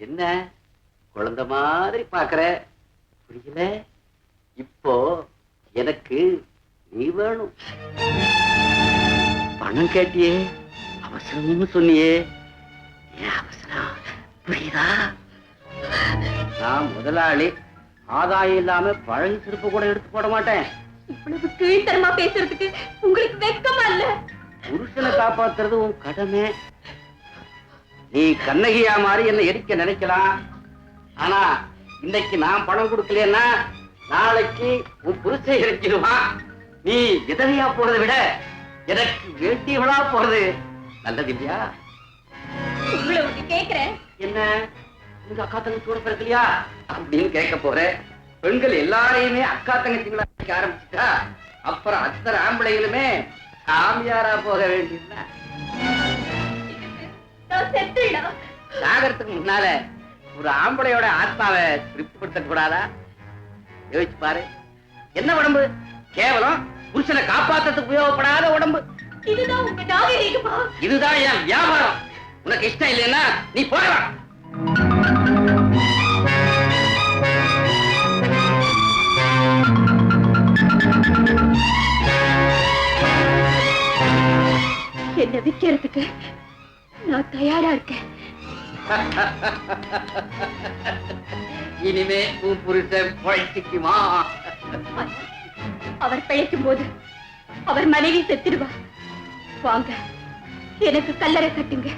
என்ன குழந்தை மாதிரி பாக்குற? புரியல? இப்போ எனக்கு நீ வேணும். பணம் கேட்டியே, அவசரம்னு சொன்னியே. ஏன் அவசரம் புரியுதா? நான் முதலாளி, ஆதாயம் இல்லாம பழகு சிறப்பு கூட எடுத்து போட மாட்டேன். இவ்வளவு கீழ்த்தரமா பேசுறதுக்கு உங்களுக்கு வெட்கமா இல்ல? புருஷனை காப்பாத்துறது உன் கடமை. நீ கண்ணகியா மாதிரி என்ன எரிக்க நினைக்கலாம். ஆனா இன்னைக்கு நான் பணம் கொடுக்கலன்னா நாளைக்கு உன் புருஷை எரிச்சிருவான். நீ விதவையா போறதை விட எனக்கு வேண்டியவளா போறது நல்லது இல்லையா? உங்களை ஒண்ணு கேக்குறேன். என்ன உங்க அக்கா தங்கச்சி கூட பிறக்கலையா அப்படின்னு கேட்க போறேன். பெண்கள் எல்லாரையுமே அக்கா தங்கச்சிங்களா ஆரம்பிச்சுட்டா அப்புறம் அத்தனை ஆம்பளைகளுமே சாமியாரா போக வேண்டியதுதான். சாகரத்துக்கு முன்னால ஒரு ஆம்பளையோட ஆத்மாவை திருப்திப்படுத்த கூடாதா? யோசிச்சு பாரு. என்ன உடம்பு? கேவலம் புருஷனை காப்பாத்துறதுக்கு உபயோகப்படாத உடம்பு. இதுதான் உங்க நாகரீகமா? இதுதான் என் வியாபாரம். உனக்கு இஷ்டம் இல்லைன்னா நீ போகலாம். என்ன விக்கிறதுக்கு நான் தயாரா இருக்கேன். இனிமே உன் புருஷன் பழிச்சுக்குமா? அவர் பிழைக்கும் போது அவர் மனைவி செத்துடுவா. வாங்க, எனக்கு கல்லறை கட்டுங்க.